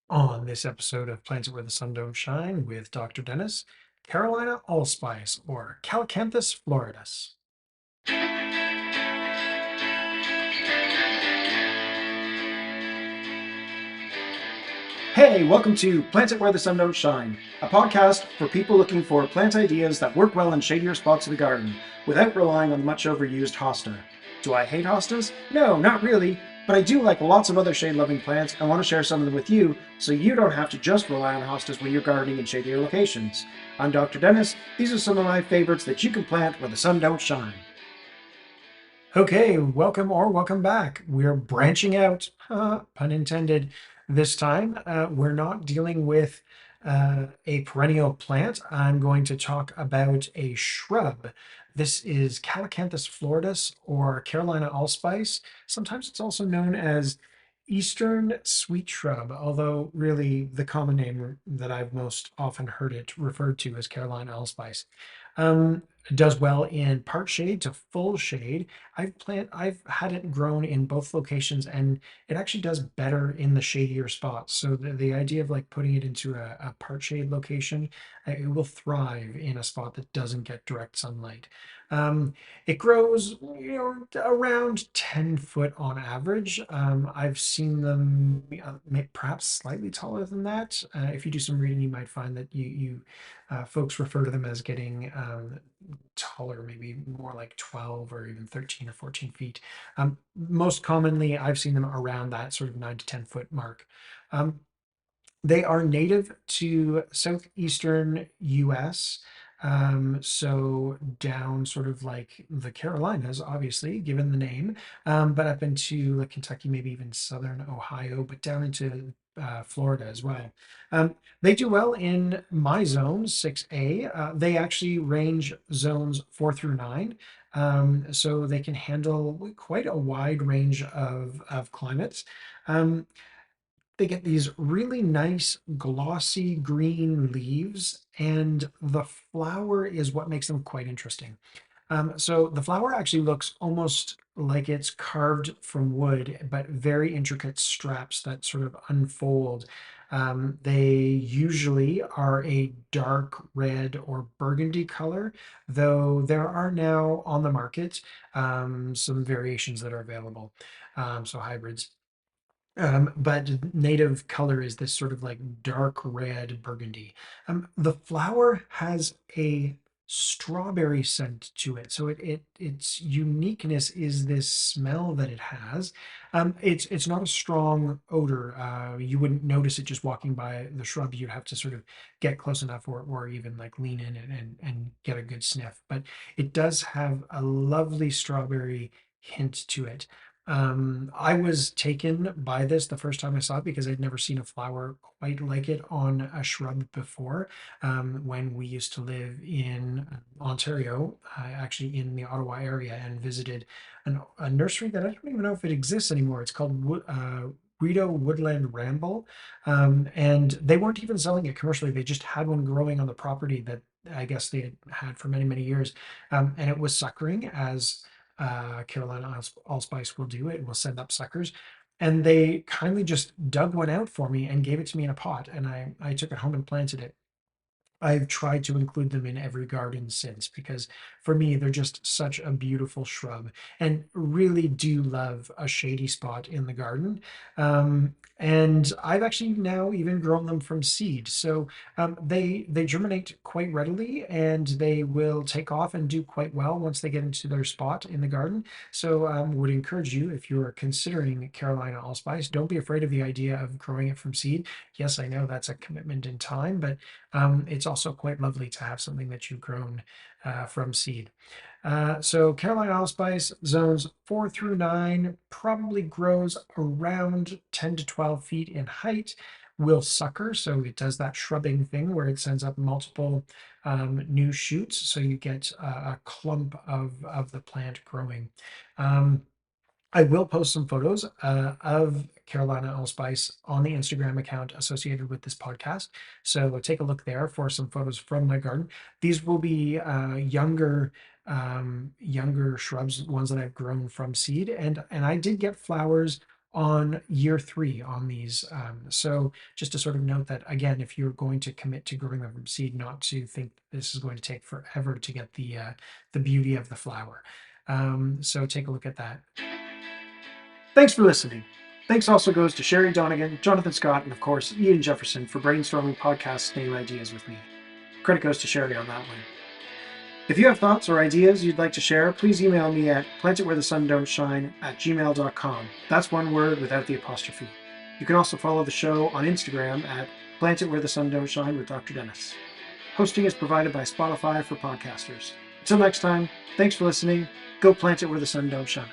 On this episode of Plants Where the Sun Don't Shine with Dr. Dennis, Carolina Allspice or Calycanthus floridus. Hey, welcome to Plants Where the Sun Don't Shine, a podcast for people looking for plant ideas that work well in shadier spots of the garden without relying on the much overused hosta. Do I hate hostas? No, not really, but I do like lots of other shade-loving plants and want to share some of them with you so you don't have to just rely on hostas when you're gardening in shadier locations. I'm Dr. Dennis. These are some of my favorites that you can plant where the sun don't shine. Okay, welcome back. We're branching out, pun intended, this time. We're not dealing with a perennial plant. I'm going to talk about a shrub. This is Calycanthus floridus or Carolina allspice. Sometimes it's also known as Eastern sweet shrub, although really the common name that I've most often heard it referred to as Carolina allspice. It does well in part shade to full shade. I've had it grown in both locations, and it actually does better in the shadier spots. So the idea of like putting it into a part shade location, it will thrive in a spot that doesn't get direct sunlight. Um, it grows, around 10 foot on average. I've seen them perhaps slightly taller than that. If you do some reading, you might find that you folks refer to them as getting taller, maybe more like 12 or even 13 or 14 feet. Most commonly, I've seen them around that sort of 9 to 10 foot mark. Um, they are native to southeastern US. So down sort of like the Carolinas, obviously, given the name, but up into like Kentucky, maybe even southern Ohio, but down into Florida as well. They do well in my zone, 6A. They actually range zones 4 through 9. So they can handle quite a wide range of climates. Um, they get these really nice glossy green leaves, and the flower is what makes them quite interesting. So the flower actually looks almost like it's carved from wood, but very intricate straps that sort of unfold. They usually are a dark red or burgundy color, though there are now on the market some variations that are available, so hybrids. But native color is this sort of like dark red burgundy. The flower has a strawberry scent to it, so its uniqueness is this smell that it has. It's not a strong odor. You wouldn't notice it just walking by the shrub. You'd have to sort of get close enough, or even like lean in and get a good sniff. But it does have a lovely strawberry hint to it. I was taken by this the first time I saw it because I'd never seen a flower quite like it on a shrub before. When we used to live in Ontario, actually in the Ottawa area, and visited a nursery that I don't even know if it exists anymore. It's called Rideau Woodland Ramble. And they weren't even selling it commercially. They just had one growing on the property that I guess they had for many, many years. And it was suckering as Carolina Allspice will do. It will send up suckers. And they kindly just dug one out for me and gave it to me in a pot. And I took it home and planted it. I've tried to include them in every garden since because for me, they're just such a beautiful shrub and really do love a shady spot in the garden. And I've actually now even grown them from seed. So they germinate quite readily and they will take off and do quite well once they get into their spot in the garden. So would encourage you, if you're considering Carolina allspice, don't be afraid of the idea of growing it from seed. Yes, I know that's a commitment in time, but it's also quite lovely to have something that you've grown from seed. So Carolina allspice zones 4 through 9 probably grows around 10 to 12 feet in height. Will sucker, so it does that shrubbing thing where it sends up multiple new shoots, so you get a clump of the plant growing. Um, I will post some photos of Carolina Allspice on the Instagram account associated with this podcast. So take a look there for some photos from my garden. These will be younger shrubs, ones that I've grown from seed, and I did get flowers on year 3 on these. So just to sort of note that, again, if you're going to commit to growing them from seed, not to think this is going to take forever to get the beauty of the flower. So take a look at that. Thanks for listening. Thanks also goes to Sherry Donegan, Jonathan Scott, and of course Ian Jefferson for brainstorming podcast name ideas with me. Credit goes to Sherry on that one. If you have thoughts or ideas you'd like to share, please email me at plantitwherethesundon'tshine@gmail.com. That's one word without the apostrophe. You can also follow the show on Instagram at plantitwherethesundon'tshine with Dr. Dennis. Hosting is provided by Spotify for podcasters. Until next time, thanks for listening. Go plant it where the sun don't shine.